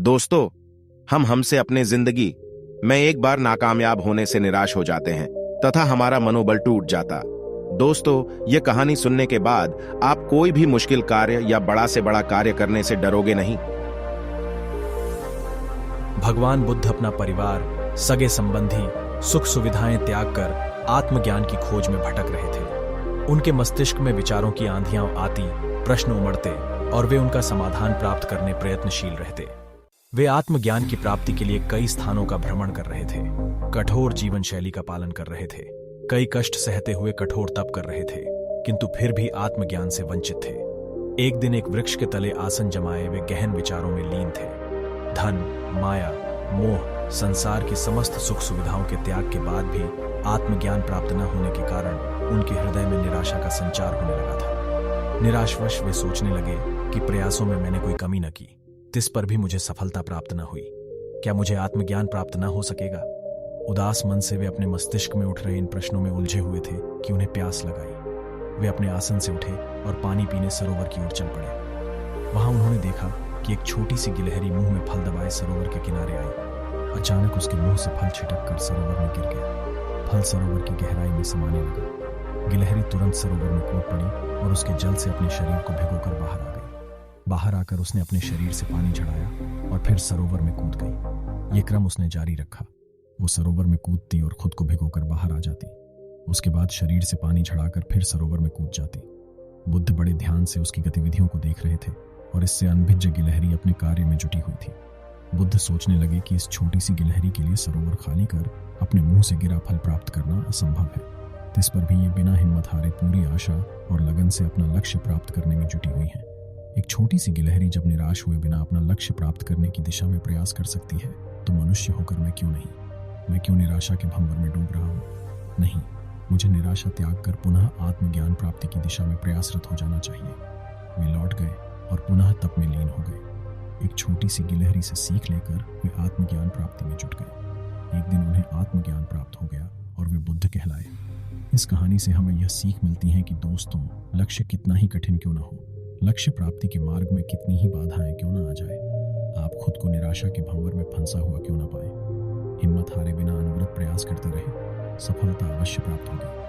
दोस्तों, हम हमसे अपने जिंदगी में एक बार नाकामयाब होने से निराश हो जाते हैं तथा हमारा मनोबल टूट जाता। दोस्तों, यह कहानी सुनने के बाद आप कोई भी मुश्किल कार्य या बड़ा से बड़ा कार्य करने से डरोगे नहीं। भगवान बुद्ध अपना परिवार, सगे संबंधी, सुख सुविधाएं त्याग कर आत्मज्ञान की खोज में भटक रहे थे। उनके मस्तिष्क में विचारों की आंधियां आती, प्रश्न उमड़ते और वे उनका समाधान प्राप्त करने प्रयत्नशील रहते। वे आत्मज्ञान की प्राप्ति के लिए कई स्थानों का भ्रमण कर रहे थे, कठोर जीवन शैली का पालन कर रहे थे, कई कष्ट सहते हुए कठोर तप कर रहे थे, किंतु फिर भी आत्मज्ञान से वंचित थे। एक दिन एक वृक्ष के तले आसन जमाए वे गहन विचारों में लीन थे। धन, माया, मोह, संसार की समस्त सुख सुविधाओं के त्याग के बाद भी आत्मज्ञान प्राप्त न होने के कारण उनके हृदय में निराशा का संचार होने लगा था। निराशवश वे सोचने लगे कि प्रयासों में मैंने कोई कमी न की, तिस पर भी मुझे सफलता प्राप्त न हुई। क्या मुझे आत्मज्ञान प्राप्त न हो सकेगा? उदास मन से वे अपने मस्तिष्क में उठ रहे इन प्रश्नों में उलझे हुए थे कि उन्हें प्यास लगाई। वे अपने आसन से उठे और पानी पीने सरोवर की ओर चल पड़े। वहां उन्होंने देखा कि एक छोटी सी गिलहरी मुंह में फल दबाए सरोवर के किनारे आई। अचानक उसके मुंह से फल छिटक कर सरोवर में गिर गया। फल सरोवर की गहराई में समाने लगा। गिलहरी तुरंत सरोवर में कूद पड़ी और उसके जल से अपने शरीर को भिगोकर बाहर आ गई। बाहर आकर उसने अपने शरीर से पानी झड़ाया और फिर सरोवर में कूद गई। ये क्रम उसने जारी रखा। वो सरोवर में कूदती और खुद को भिगोकर बाहर आ जाती। उसके बाद शरीर से पानी झड़ाकर फिर सरोवर में कूद जाती। बुद्ध बड़े ध्यान से उसकी गतिविधियों को देख रहे थे और इससे अनभिज्ञ गिलहरी अपने कार्य में जुटी हुई थी। बुद्ध सोचने लगे कि इस छोटी सी गिलहरी के लिए सरोवर खाली कर अपने मुंह से गिरा फल प्राप्त करना असंभव है। इस पर भी ये बिना हिम्मत हारे पूरी आशा और लगन से अपना लक्ष्य प्राप्त करने में जुटी हुई है। एक छोटी सी गिलहरी जब निराश हुए बिना अपना लक्ष्य प्राप्त करने की दिशा में प्रयास कर सकती है, तो मनुष्य होकर मैं क्यों नहीं? मैं क्यों निराशा के भंवर में डूब रहा हूँ? नहीं, मुझे निराशा त्याग कर पुनः आत्मज्ञान प्राप्ति की दिशा में प्रयासरत हो जाना चाहिए। वे लौट गए और पुनः तप में लीन हो गए। एक छोटी सी गिलहरी से सीख लेकर वे आत्मज्ञान प्राप्ति में जुट गए। एक दिन उन्हें आत्मज्ञान प्राप्त हो गया और वे बुद्ध कहलाए। इस कहानी से हमें यह सीख मिलती है कि दोस्तों, लक्ष्य कितना ही कठिन क्यों न हो, लक्ष्य प्राप्ति के मार्ग में कितनी ही बाधाएं क्यों न आ जाए, आप खुद को निराशा के भंवर में फंसा हुआ क्यों न पाए, हिम्मत हारे बिना अनवरत प्रयास करते रहे, सफलता अवश्य प्राप्त होगी।